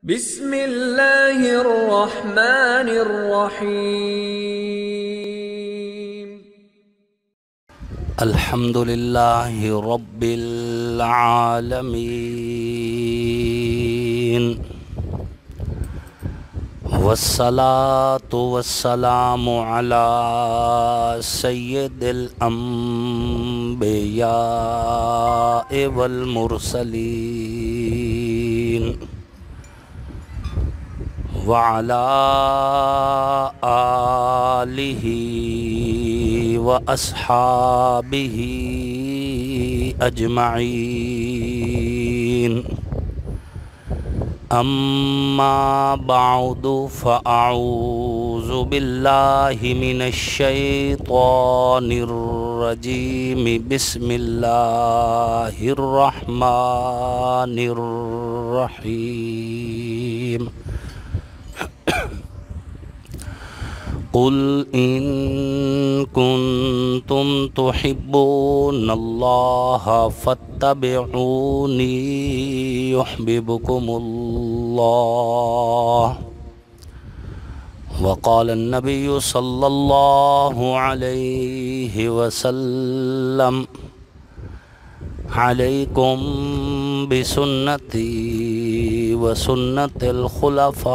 بسم اللہ الرحمن الرحیم الحمد للہ رب العالمین والصلاة والسلام علی سید الانبیاء والمرسلین وعلى آلہ وأصحابہ اجمعین اما بعد فاعوذ باللہ من الشیطان الرجیم بسم اللہ الرحمن الرحیم قل ان کنتم تحبون اللہ فاتبعونی یحببکم اللہ وقال النبی صلی اللہ علیہ وسلم علیکم بسنتی وسنت الخلفاء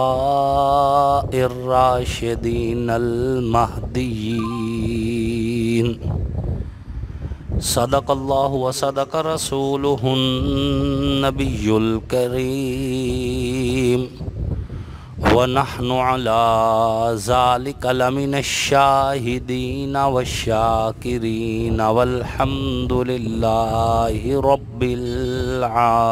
الراشدین المہدیین صدق اللہ وصدق رسولہ النبی الکریم ونحن على ذلك لمن الشاہدین والشاکرین والحمد للہ رب العالمین۔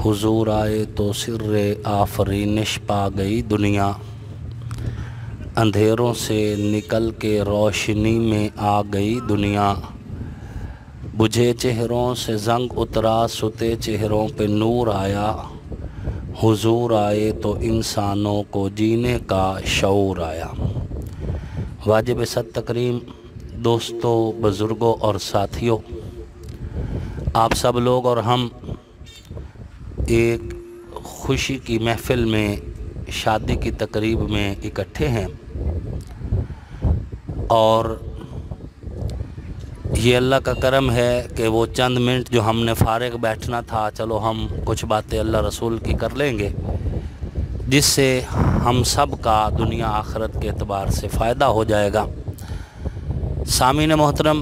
حضور آئے تو سر آفرینش پا گئی دنیا، اندھیروں سے نکل کے روشنی میں آ گئی دنیا، بجھے چہروں سے زنگ اترا ستے چہروں پہ نور آیا، حضور آئے تو انسانوں کو جینے کا شعور آیا۔ واجب صد تکریم دوستوں، بزرگوں اور ساتھیوں، آپ سب لوگ اور ہم ایک خوشی کی محفل میں، شادی کی تقریب میں اکٹھے ہیں، اور یہ اللہ کا کرم ہے کہ وہ چند منٹ جو ہم نے فارغ بیٹھنا تھا، چلو ہم کچھ باتیں اللہ رسول کی کر لیں گے، جس سے ہم سب کا دنیا آخرت کے اعتبار سے فائدہ ہو جائے گا۔ سامعین محترم،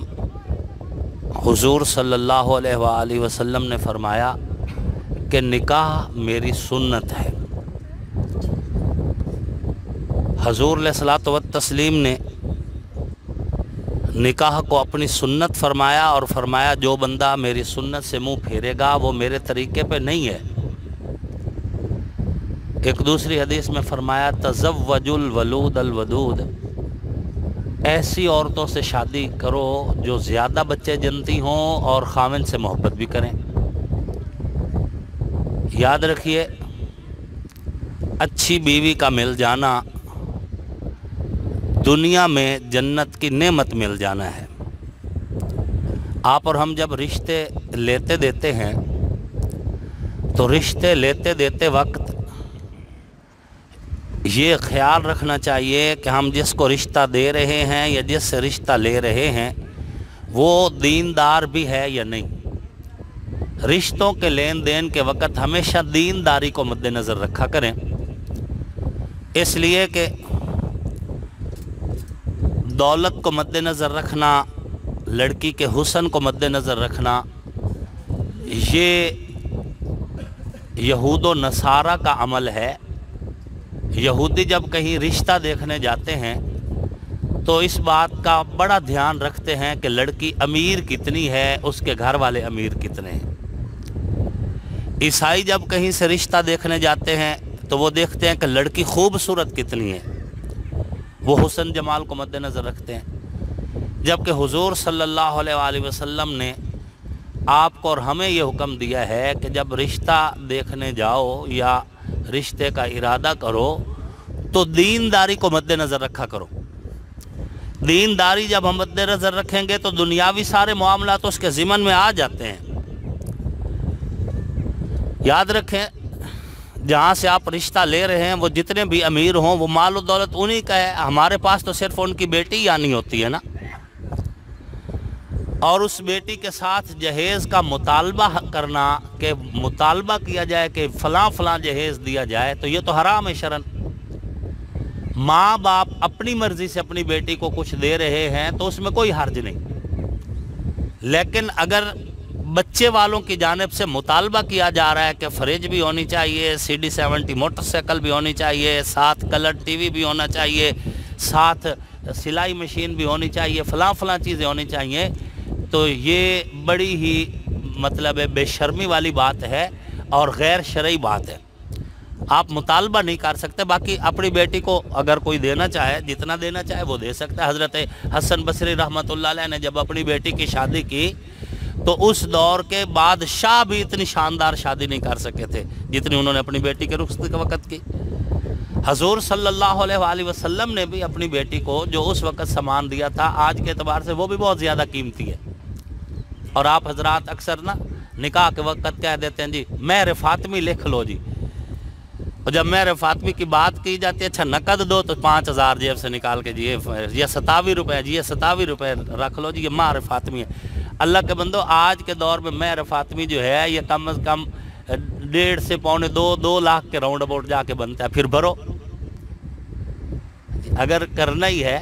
حضور صلی اللہ علیہ وآلہ وسلم نے فرمایا کہ نکاح میری سنت ہے۔ حضور علیہ الصلوۃ والتسلیم نے نکاح کو اپنی سنت فرمایا، اور فرمایا جو بندہ میری سنت سے منہ پھیرے گا وہ میرے طریقے پہ نہیں ہے۔ ایک دوسری حدیث میں فرمایا تزوجوا الولود الودود، ایسی عورتوں سے شادی کرو جو زیادہ بچے جنتی ہوں اور خاوند سے محبت بھی کریں۔ یاد رکھیے، اچھی بیوی کا مل جانا دنیا میں جنت کی نعمت مل جانا ہے۔ آپ اور ہم جب رشتے لیتے دیتے ہیں تو رشتے لیتے دیتے وقت یہ خیال رکھنا چاہیے کہ ہم جس کو رشتہ دے رہے ہیں یا جس سے رشتہ لے رہے ہیں وہ دیندار بھی ہے یا نہیں۔ رشتوں کے لین دین کے وقت ہمیشہ دینداری کو مد نظر رکھا کریں، اس لیے کہ دولت کو مد نظر رکھنا، لڑکی کے حسن کو مد نظر رکھنا، یہ یہود و نصارہ کا عمل ہے۔ یہودی جب کہیں رشتہ دیکھنے جاتے ہیں تو اس بات کا بڑا دھیان رکھتے ہیں کہ لڑکی امیر کتنی ہے، اس کے گھر والے امیر کتنے ہیں۔ عیسائی جب کہیں سے رشتہ دیکھنے جاتے ہیں تو وہ دیکھتے ہیں کہ لڑکی خوبصورت کتنی ہے، وہ حسن جمال کو مد نظر رکھتے ہیں۔ جبکہ حضور صلی اللہ علیہ وآلہ وسلم نے آپ کو اور ہمیں یہ حکم دیا ہے کہ جب رشتہ دیکھنے جاؤ یا رشتے کا ارادہ کرو تو دینداری کو مد نظر رکھا کرو۔ دینداری جب ہم مد نظر رکھیں گے تو دنیاوی سارے معاملات اس کے ضمن میں آ جاتے ہیں۔ یاد رکھیں جہاں سے آپ رشتہ لے رہے ہیں وہ جتنے بھی امیر ہوں وہ مال و دولت انہی کا ہے، ہمارے پاس تو صرف ان کی بیٹی ہی آنی ہوتی ہے نا، اور اس بیٹی کے ساتھ جہیز کا مطالبہ کرنا، کہ مطالبہ کیا جائے کہ فلاں فلاں جہیز دیا جائے، تو یہ تو حرام ہے شرعاً۔ ماں باپ اپنی مرضی سے اپنی بیٹی کو کچھ دے رہے ہیں تو اس میں کوئی حرج نہیں، لیکن اگر بچے والوں کی جانب سے مطالبہ کیا جا رہا ہے کہ فریج بھی ہونی چاہیے، CD70 موٹر سائیکل بھی ہونی چاہیے، ساتھ کلر ٹی وی بھی ہونا چاہیے، ساتھ سلائی مشین بھی ہونی چاہیے، فلاں فلاں چیزیں ہونی چاہیے، تو یہ بڑی ہی مطلب بے شرمی والی بات ہے اور غیر شرعی بات ہے۔ آپ مطالبہ نہیں کر سکتے۔ باقی اپنی بیٹی کو اگر کوئی دینا چاہے، جتنا دینا چاہے وہ دے سکتا ہے۔ حضرت حسن بصری رحمۃ اللہ علیہ نے جب اپنی بیٹی کی شادی کی تو اس دور کے بادشاہ بھی اتنی شاندار شادی نہیں کر سکے تھے جتنی انہوں نے اپنی بیٹی کے رخصتی کے وقت کی۔ حضور صلی اللہ علیہ وآلہ وسلم نے بھی اپنی بیٹی کو جو اس وقت سامان دیا تھا آج کے اعتبار سے وہ بھی بہت زیادہ قیمتی ہے، اور آپ حضرات اکثر نا نکاح کے وقت کہہ دیتے ہیں جی مہر فاطمی لکھ لو جی، اور جب مہر فاطمی کی بات کی جاتی ہے اچھا نقد دو تو 5000 جیب سے نکال کے جی یہ 27 روپے جی، یہ 27 روپے رکھ لو جی، یہ مہر فاطمی ہے۔ اللہ کے بندو آج کے دور میں مہر فاطمی جو ہے یہ کم از کم 1.5 سے 2 لاکھ کے راؤنڈ اباؤٹ جا کے بنتا ہے، پھر بھرو اگر کرنا ہی ہے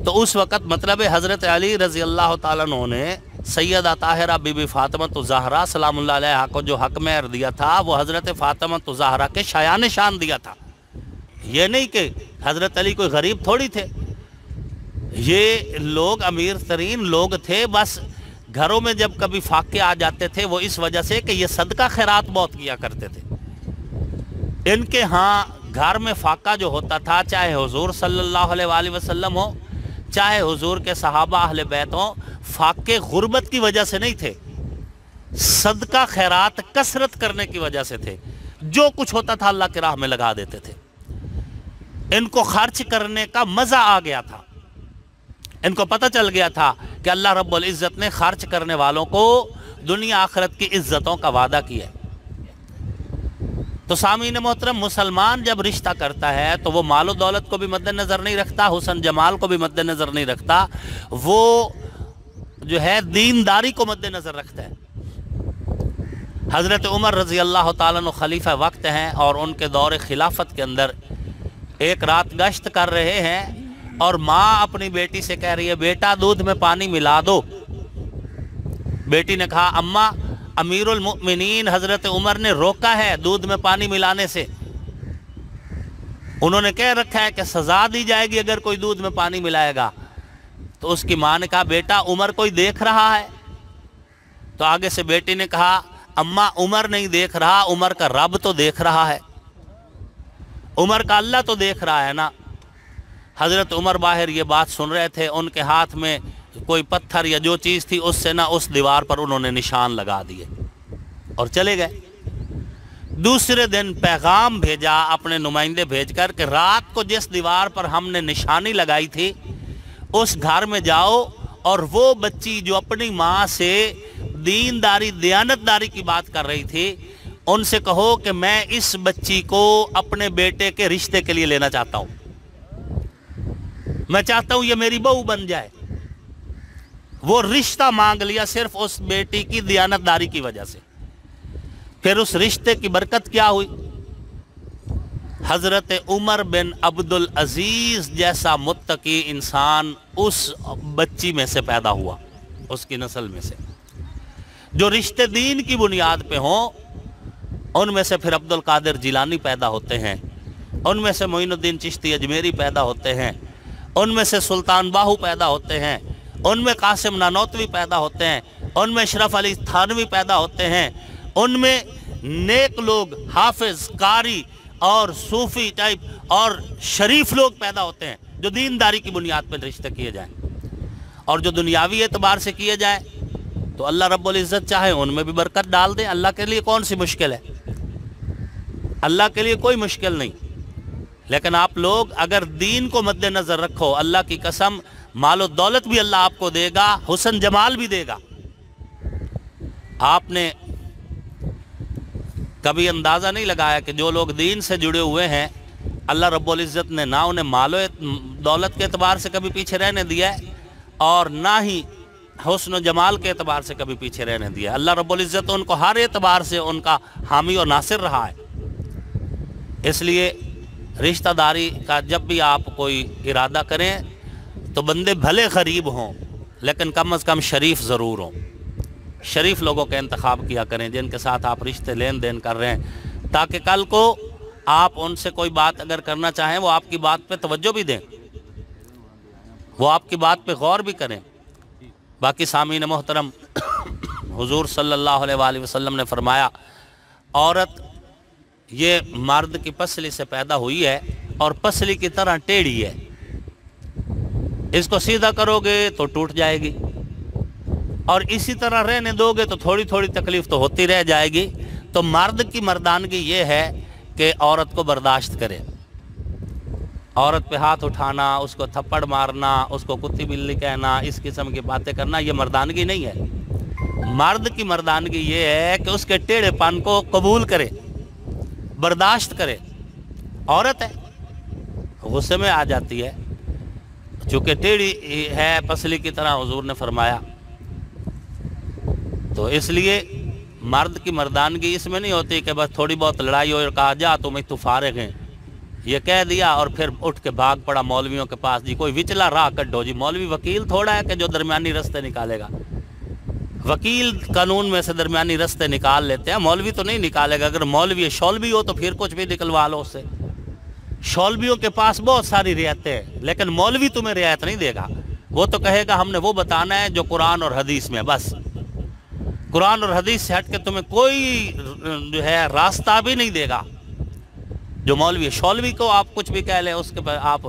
تو۔ اس وقت مطلب حضرت علی رضی اللہ تعالیٰ عنہ نے سیدہ طاہرہ بی بی فاطمہ الزہرا سلام اللہ علیہا کو جو حق مہر دیا تھا وہ حضرت فاطمہ الزہرا کے شایان شان دیا تھا۔ یہ نہیں کہ حضرت علی کوئی غریب تھوڑی تھے، یہ لوگ امیر ترین لوگ تھے، بس گھروں میں جب کبھی فاقے آ جاتے تھے وہ اس وجہ سے کہ یہ صدقہ خیرات بہت کیا کرتے تھے۔ ان کے ہاں گھر میں فاقہ جو ہوتا تھا، چاہے حضور صلی اللہ علیہ وآلہ وسلم ہو، چاہے حضور کے صحابہ اہل بیت ہوں، فاقے غربت کی وجہ سے نہیں تھے، صدقہ خیرات کثرت کرنے کی وجہ سے تھے۔ جو کچھ ہوتا تھا اللہ کی راہ میں لگا دیتے تھے۔ ان کو خرچ کرنے کا مزہ آ گیا تھا، ان کو پتہ چل گیا تھا کہ اللہ رب العزت نے خرچ کرنے والوں کو دنیا آخرت کی عزتوں کا وعدہ کیا ہے۔ تو سامعین محترم، مسلمان جب رشتہ کرتا ہے تو وہ مال و دولت کو بھی مد نظر نہیں رکھتا، حسن جمال کو بھی مد نظر نہیں رکھتا، وہ جو ہے دینداری کو مد نظر رکھتا ہے۔ حضرت عمر رضی اللہ تعالیٰ عنہ خلیفہ وقت ہیں اور ان کے دور خلافت کے اندر ایک رات گشت کر رہے ہیں اور ماں اپنی بیٹی سے کہہ رہی ہے بیٹا دودھ میں پانی ملا دو۔ بیٹی نے کہا اماں امیر المؤمنین حضرت عمر نے روکا ہے دودھ میں پانی ملانے سے، انہوں نے کہہ رکھا ہے کہ سزا دی جائے گی اگر کوئی دودھ میں پانی ملائے گا۔ تو اس کی ماں نے کہا بیٹا عمر کوئی دیکھ رہا ہے؟ تو آگے سے بیٹی نے کہا اماں عمر نہیں دیکھ رہا، عمر کا رب تو دیکھ رہا ہے، عمر کا اللہ تو دیکھ رہا ہے نا۔ حضرت عمر باہر یہ بات سن رہے تھے، ان کے ہاتھ میں کوئی پتھر یا جو چیز تھی اس سے نہ اس دیوار پر انہوں نے نشان لگا دیے اور چلے گئے۔ دوسرے دن پیغام بھیجا اپنے نمائندے بھیج کر کہ رات کو جس دیوار پر ہم نے نشانی لگائی تھی اس گھر میں جاؤ اور وہ بچی جو اپنی ماں سے دینداری دیانتداری کی بات کر رہی تھی ان سے کہو کہ میں اس بچی کو اپنے بیٹے کے رشتے کے لیے لینا چاہتا ہوں، میں چاہتا ہوں یہ میری بہو بن جائے۔ وہ رشتہ مانگ لیا صرف اس بیٹی کی دیانتداری کی وجہ سے۔ پھر اس رشتے کی برکت کیا ہوئی؟ حضرت عمر بن عبدالعزیز جیسا متقی انسان اس بچی میں سے پیدا ہوا، اس کی نسل میں سے۔ جو رشتے دین کی بنیاد پہ ہوں ان میں سے پھر عبد القادر جیلانی پیدا ہوتے ہیں، ان میں سے معین الدین چشتی اجمیری پیدا ہوتے ہیں، ان میں سے سلطان باہو پیدا ہوتے ہیں، ان میں قاسم نانوتوی پیدا ہوتے ہیں، ان میں اشرف علی تھانوی پیدا ہوتے ہیں، ان میں نیک لوگ حافظ قاری اور صوفی ٹائپ اور شریف لوگ پیدا ہوتے ہیں جو دینداری کی بنیاد پر رشتے کیے جائیں، اور جو دنیاوی اعتبار سے کیے جائیں تو اللہ رب العزت چاہے ان میں بھی برکت ڈال دیں۔ اللہ کے لیے کون سی مشکل ہے؟ اللہ کے لیے کوئی مشکل نہیں، لیکن آپ لوگ اگر دین کو مد نظر رکھو، اللہ کی قسم مال و دولت بھی اللہ آپ کو دے گا، حسن جمال بھی دے گا۔ آپ نے کبھی اندازہ نہیں لگایا کہ جو لوگ دین سے جڑے ہوئے ہیں اللہ رب العزت نے نہ انہیں مال و دولت کے اعتبار سے کبھی پیچھے رہنے دیا ہے اور نہ ہی حسن و جمال کے اعتبار سے کبھی پیچھے رہنے دیا ہے۔ اللہ رب العزت ان کو ہر اعتبار سے ان کا حامی اور ناصر رہا ہے۔ اس لیے رشتہ داری کا جب بھی آپ کوئی ارادہ کریں تو بندے بھلے غریب ہوں لیکن کم از کم شریف ضرور ہوں۔ شریف لوگوں کا انتخاب کیا کریں جن کے ساتھ آپ رشتے لین دین کر رہے ہیں، تاکہ کل کو آپ ان سے کوئی بات اگر کرنا چاہیں وہ آپ کی بات پہ توجہ بھی دیں، وہ آپ کی بات پہ غور بھی کریں۔ باقی سامعین محترم، حضور صلی اللہ علیہ وآلہ وسلم نے فرمایا عورت یہ مرد کی پسلی سے پیدا ہوئی ہے اور پسلی کی طرح ٹیڑھی ہے، اس کو سیدھا کرو گے تو ٹوٹ جائے گی اور اسی طرح رہنے دو گے تو تھوڑی تھوڑی تکلیف تو ہوتی رہ جائے گی۔ تو مرد کی مردانگی یہ ہے کہ عورت کو برداشت کرے، عورت پہ ہاتھ اٹھانا، اس کو تھپڑ مارنا، اس کو کتی بلی کہنا، اس قسم کی باتیں کرنا یہ مردانگی نہیں ہے۔ مرد کی مردانگی یہ ہے کہ اس کے ٹیڑھے پن کو قبول کرے، برداشت کرے۔ عورت ہے غصے میں آ جاتی ہے چونکہ ٹیڑھی ہے پسلی کی طرح حضور نے فرمایا، تو اس لیے مرد کی مردانگی اس میں نہیں ہوتی کہ بس تھوڑی بہت لڑائی ہو اور کہا جا تمہیں تو فارغ ہیں، یہ کہہ دیا اور پھر اٹھ کے بھاگ پڑا مولویوں کے پاس، جی کوئی وچلا راہ کڈو۔ جی مولوی وکیل تھوڑا ہے کہ جو درمیانی رستے نکالے گا، وکیل قانون میں سے درمیانی رستے نکال لیتے ہیں، مولوی تو نہیں نکالے گا۔ اگر مولوی شولوی ہو تو پھر کچھ بھی نکلوا لو اس سے، شولویوں کے پاس بہت ساری رعایتیں ہیں لیکن مولوی تمہیں رعایت نہیں دے گا، وہ تو کہے گا ہم نے وہ بتانا ہے جو قرآن اور حدیث میں، بس قرآن اور حدیث سے ہٹ کے تمہیں کوئی جو ہے راستہ بھی نہیں دے گا۔ جو مولوی شولوی کو آپ کچھ بھی کہہ لیں اس کے پر آپ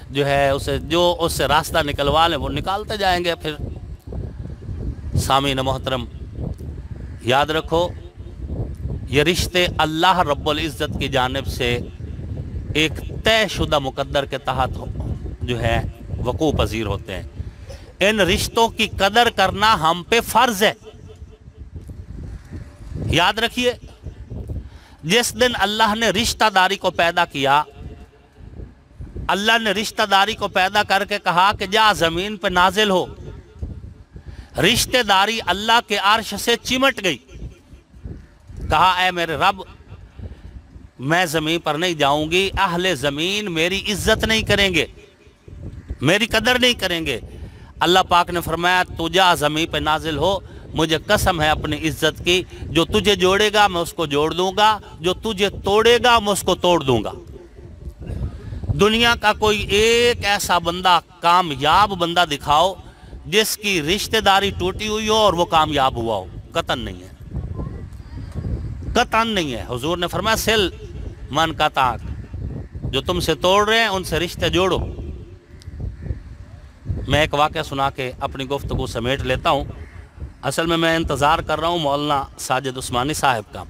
جو ہے اسے جو اس سے راستہ نکلوا لیں وہ نکالتے جائیں گے۔ پھر سامعین محترم یاد رکھو یہ رشتے اللہ رب العزت کی جانب سے ایک طے شدہ مقدر کے تحت جو ہے وقوع پذیر ہوتے ہیں۔ ان رشتوں کی قدر کرنا ہم پہ فرض ہے۔ یاد رکھیے جس دن اللہ نے رشتہ داری کو پیدا کیا، اللہ نے رشتہ داری کو پیدا کر کے کہا کہ جا زمین پہ نازل ہو، رشتہ داری اللہ کے عرش سے چمٹ گئی۔ کہا اے میرے رب میں زمین پر نہیں جاؤں گی، اہل زمین میری عزت نہیں کریں گے، میری قدر نہیں کریں گے۔ اللہ پاک نے فرمایا تو جا زمین پہ نازل ہو، مجھے قسم ہے اپنی عزت کی، جو تجھے جوڑے گا میں اس کو جوڑ دوں گا، جو تجھے توڑے گا میں اس کو توڑ دوں گا۔ دنیا کا کوئی ایک ایسا بندہ کامیاب بندہ دکھاؤ جس کی رشتہ داری ٹوٹی ہوئی ہو اور وہ کامیاب ہوا ہو، قطعاً نہیں ہے، قطعاً نہیں ہے۔ حضور نے فرمایا سل من قطعک، جو تم سے توڑ رہے ہیں ان سے رشتے جوڑو۔ میں ایک واقعہ سنا کے اپنی گفتگو سمیٹ لیتا ہوں۔ اصل میں انتظار کر رہا ہوں مولانا ساجد عثمانی صاحب کا،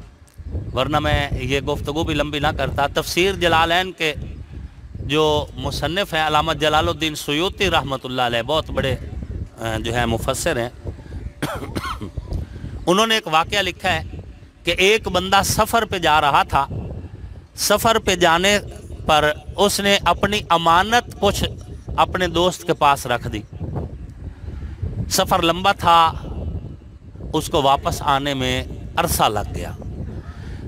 ورنہ میں یہ گفتگو بھی لمبی نہ کرتا۔ تفسیر جلالین کے جو مصنف ہیں علامہ جلال الدین سیوطی رحمۃ اللہ علیہ، بہت بڑے جو ہے مفسر ہیں، انہوں نے ایک واقعہ لکھا ہے کہ ایک بندہ سفر پہ جا رہا تھا، سفر پہ جانے پر اس نے اپنی امانت کچھ اپنے دوست کے پاس رکھ دی۔ سفر لمبا تھا، اس کو واپس آنے میں عرصہ لگ گیا۔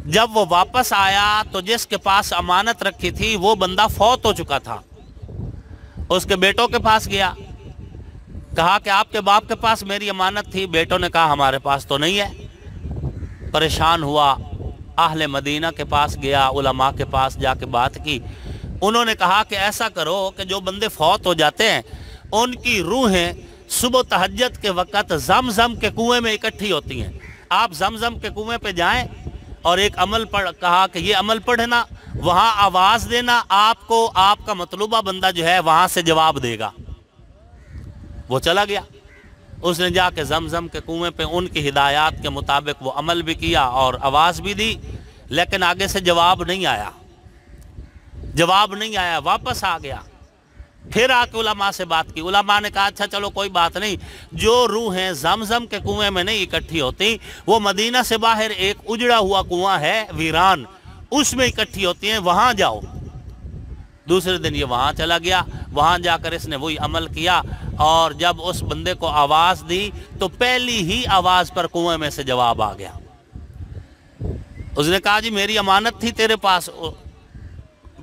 جب وہ واپس آیا تو جس کے پاس امانت رکھی تھی وہ بندہ فوت ہو چکا تھا۔ اس کے بیٹوں کے پاس گیا، کہا کہ آپ کے باپ کے پاس میری امانت تھی۔ بیٹوں نے کہا ہمارے پاس تو نہیں ہے۔ پریشان ہوا، اہل مدینہ کے پاس گیا، علماء کے پاس جا کے بات کی۔ انہوں نے کہا کہ ایسا کرو کہ جو بندے فوت ہو جاتے ہیں ان کی روحیں صبح تہجد کے وقت زمزم کے کنویں میں اکٹھی ہوتی ہیں، آپ زمزم کے کنویں پہ جائیں اور ایک عمل کہا کہ یہ عمل پڑھنا، وہاں آواز دینا، آپ کو آپ کا مطلوبہ بندہ جو ہے وہاں سے جواب دے گا۔ وہ چلا گیا، اس نے جا کے زمزم کے کنویں پہ ان کی ہدایات کے مطابق وہ عمل بھی کیا اور آواز بھی دی، لیکن آگے سے جواب نہیں آیا، جواب نہیں آیا۔ واپس آ گیا، پھر آ کے علماء سے بات کی، علماء نے کہا اچھا چلو کوئی بات نہیں، جو روحیں زمزم کے کنویں میں نہیں اکٹھی ہوتی، وہ مدینہ سے باہر ایک اجڑا ہوا کنواں ہے ویران، اس میں اکٹھی ہوتی ہیں، وہاں جاؤ۔ دوسرے دن یہ وہاں چلا گیا، وہاں جا کر اس نے وہی عمل کیا، اور جب اس بندے کو آواز دی تو پہلی ہی آواز پر کنویں میں سے جواب آ گیا۔ اس نے کہا جی میری امانت تھی تیرے پاس،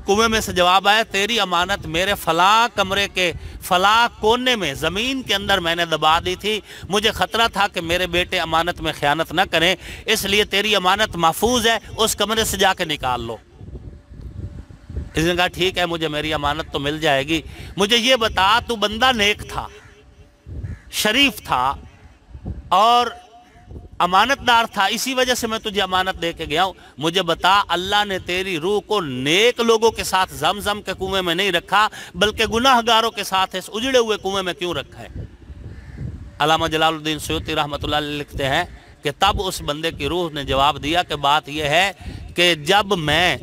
کنویں میں سے جواب آیا تیری امانت میرے فلاں کمرے کے فلاں کونے میں زمین کے اندر میں نے دبا دی تھی، مجھے خطرہ تھا کہ میرے بیٹے امانت میں خیانت نہ کریں، اس لیے تیری امانت محفوظ ہے، اس کمرے سے جا کے نکال لو۔ اس نے کہا ٹھیک ہے، مجھے میری امانت تو مل جائے گی، مجھے یہ بتا تو بندہ نیک تھا، شریف تھا اور امانت دار تھا، اسی وجہ سے میں تجھے امانت دے کے گیا ہوں، مجھے بتا اللہ نے تیری روح کو نیک لوگوں کے ساتھ زمزم کے کنویں میں نہیں رکھا بلکہ گناہ گاروں کے ساتھ اس اجڑے ہوئے کنویں میں کیوں رکھا ہے؟ علامہ جلال الدین سیوطی رحمۃ اللہ علیہ لکھتے ہیں کہ تب اس بندے کی روح نے جواب دیا کہ بات یہ ہے کہ جب میں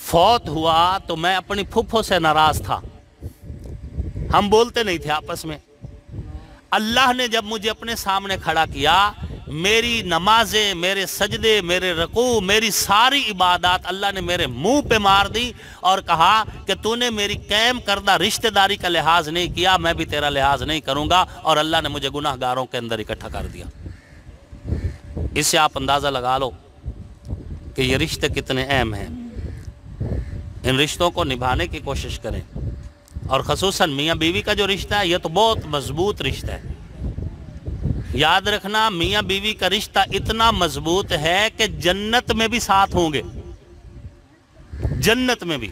فوت ہوا تو میں اپنی پھپھو سے ناراض تھا، ہم بولتے نہیں تھے آپس میں، اللہ نے جب مجھے اپنے سامنے کھڑا کیا، میری نمازیں، میرے سجدے، میرے رکوع، میری ساری عبادات اللہ نے میرے منہ پہ مار دی اور کہا کہ تو نے میری قائم کردہ رشتہ داری کا لحاظ نہیں کیا، میں بھی تیرا لحاظ نہیں کروں گا، اور اللہ نے مجھے گناہ گاروں کے اندر اکٹھا کر دیا۔ اس سے آپ اندازہ لگا لو کہ یہ رشتے کتنے اہم ہیں۔ ان رشتوں کو نبھانے کی کوشش کریں، اور خصوصاً میاں بیوی کا جو رشتہ ہے یہ تو بہت مضبوط رشتہ ہے۔ یاد رکھنا میاں بیوی کا رشتہ اتنا مضبوط ہے کہ جنت میں بھی ساتھ ہوں گے، جنت میں بھی۔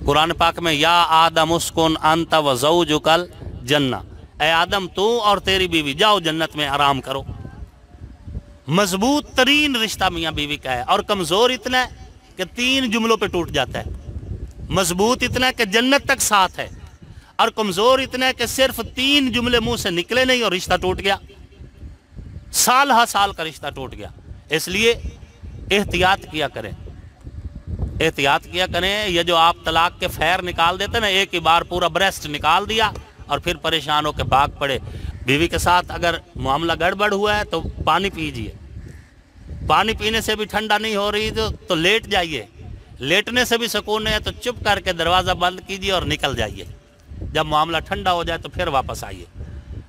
قرآن پاک میں یا آدم اسکن انت و زوجک الجنہ، اے آدم تو اور تیری بیوی جاؤ جنت میں آرام کرو۔ مضبوط ترین رشتہ میاں بیوی کا ہے، اور کمزور اتنا ہے کہ 3 جملوں پہ ٹوٹ جاتا ہے۔ مضبوط اتنا ہے کہ جنت تک ساتھ ہے، اور کمزور اتنا ہے کہ صرف 3 جملے منہ سے نکلے نہیں اور رشتہ ٹوٹ گیا، سال ہا سال کا رشتہ ٹوٹ گیا۔ اس لیے احتیاط کیا کریں، احتیاط کیا کریں۔ یہ جو آپ طلاق کے فیر نکال دیتے نا، ایک ہی بار پورا بریسٹ نکال دیا اور پھر پریشان ہو کے بھاگ پڑے۔ بیوی کے ساتھ اگر معاملہ گڑبڑ ہوا ہے تو پانی پیجئے، پانی پینے سے بھی ٹھنڈا نہیں ہو رہی تو لیٹ جائیے، لیٹنے سے بھی سکون ہے تو چپ کر کے دروازہ بند کیجئے اور نکل جائیے، جب معاملہ ٹھنڈا ہو جائے تو پھر واپس آئیے۔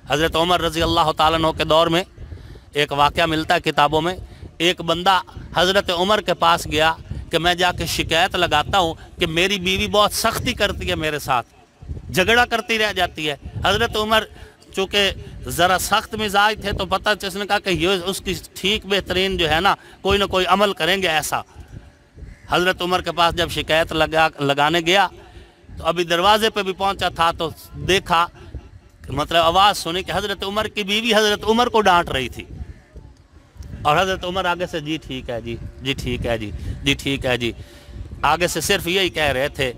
حضرت عمر رضی اللہ تعالیٰ عنہ کے دور میں ایک واقعہ ملتا ہے کتابوں میں، ایک بندہ حضرت عمر کے پاس گیا کہ میں جا کے شکایت لگاتا ہوں کہ میری بیوی بہت سختی کرتی ہے میرے ساتھ، جھگڑا کرتی رہ جاتی ہے۔ حضرت عمر چونکہ ذرا سخت مزاج تھے تو پتہ اس نے کہا کہ یہ اس کی ٹھیک بہترین جو ہے نا کوئی نہ کوئی عمل کریں گے ایسا۔ حضرت عمر کے پاس جب شکایت لگانے گیا تو ابھی دروازے پہ بھی پہنچا تھا تو دیکھا، مطلب آواز سنی کہ حضرت عمر کی بیوی حضرت عمر کو ڈانٹ رہی تھی، اور حضرت عمر آگے سے جی ٹھیک ہے جی، جی ٹھیک ہے جی، جی ٹھیک ہے جی، آگے سے صرف یہی کہہ رہے تھے۔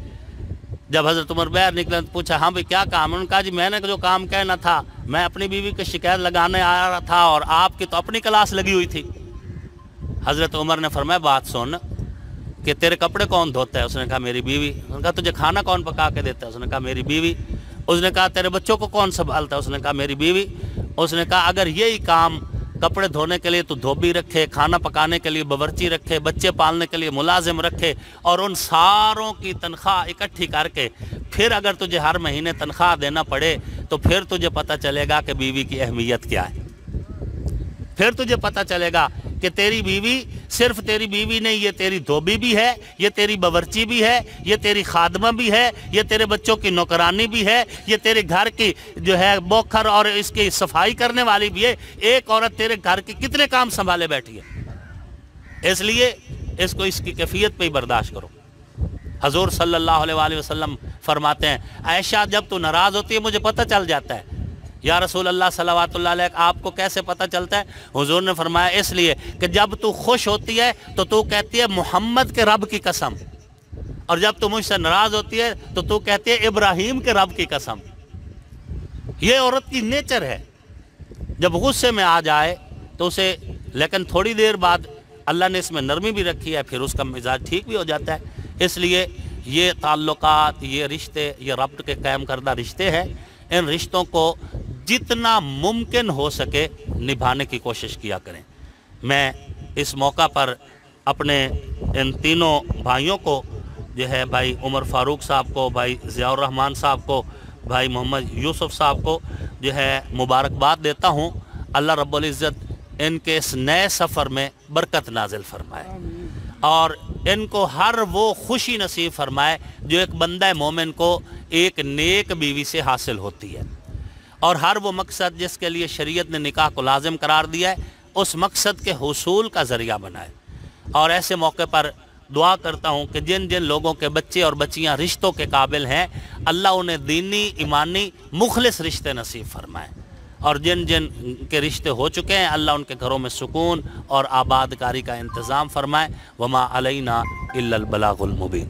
جب حضرت عمر باہر نکلے تو پوچھا ہاں بھئی کیا کام؟ انہوں نے کہا جی میں نے جو کام کہنا تھا، میں اپنی بیوی کی شکایت لگانے آ رہا تھا اور آپ کی تو اپنی کلاس لگی ہوئی تھی۔ حضرت عمر نے فرمایا بات سن کہ تیرے کپڑے کون دھوتا ہے؟ اس نے کہا میری بیوی۔ اس نے کہا تجھے کھانا کون پکا کے دیتا ہے؟ اس نے کہا میری بیوی۔ اس نے کہا تیرے بچوں کو کون سنبھالتا ہے؟ اس نے کہا میری بیوی۔ اس نے کہا اگر یہی کام کپڑے دھونے کے لیے تو دھوبی رکھے، کھانا پکانے کے لیے باورچی رکھے، بچے پالنے کے لیے ملازم رکھے، اور ان ساروں کی تنخواہ اکٹھی کر کے پھر اگر تجھے ہر مہینے تنخواہ دینا پڑے تو پھر تجھے پتہ چلے گا کہ بیوی کی اہمیت کیا ہے۔ پھر تجھے پتہ چلے گا کہ تیری بیوی صرف تیری بیوی نہیں، یہ تیری دھوبی بھی ہے، یہ تیری باورچی بھی ہے، یہ تیری خادمہ بھی ہے، یہ تیرے بچوں کی نوکرانی بھی ہے، یہ تیرے گھر کی جو ہے بوکھر اور اس کی صفائی کرنے والی بھی ہے۔ ایک عورت تیرے گھر کی کتنے کام سنبھالے بیٹھی ہے، اس لیے اس کو اس کی کیفیت پہ ہی برداشت کرو۔ حضور صلی اللہ علیہ وآلہ وسلم فرماتے ہیں عائشہ جب تو ناراض ہوتی ہے مجھے پتہ چل جاتا ہے۔ یا رسول اللہ صلوات اللہ علیہ آپ کو کیسے پتہ چلتا ہے؟ حضور نے فرمایا اس لیے کہ جب تو خوش ہوتی ہے تو کہتی ہے محمد کے رب کی قسم، اور جب تو مجھ سے ناراض ہوتی ہے تو کہتی ہے ابراہیم کے رب کی قسم۔ یہ عورت کی نیچر ہے، جب غصے میں آ جائے تو اسے، لیکن تھوڑی دیر بعد اللہ نے اس میں نرمی بھی رکھی ہے، پھر اس کا مزاج ٹھیک بھی ہو جاتا ہے۔ اس لیے یہ تعلقات، یہ رشتے، یہ ربط کے قائم کردہ رشتے ہیں، ان رشتوں کو جتنا ممکن ہو سکے نبھانے کی کوشش کیا کریں۔ میں اس موقع پر اپنے ان تینوں بھائیوں کو جو ہے بھائی عمر فاروق صاحب کو، بھائی ضیاء الرحمن صاحب کو، بھائی محمد یوسف صاحب کو جو ہے مبارکباد دیتا ہوں۔ اللہ رب العزت ان کے اس نئے سفر میں برکت نازل فرمائے اور ان کو ہر وہ خوشی نصیب فرمائے جو ایک بندہ مومن کو ایک نیک بیوی سے حاصل ہوتی ہے، اور ہر وہ مقصد جس کے لیے شریعت نے نکاح کو لازم قرار دیا ہے اس مقصد کے حصول کا ذریعہ بنائے۔ اور ایسے موقع پر دعا کرتا ہوں کہ جن جن لوگوں کے بچے اور بچیاں رشتوں کے قابل ہیں، اللہ انہیں دینی، ایمانی، مخلص رشتے نصیب فرمائے، اور جن جن کے رشتے ہو چکے ہیں اللہ ان کے گھروں میں سکون اور آباد کاری کا انتظام فرمائے۔ وما علینا الا البلاغ المبین۔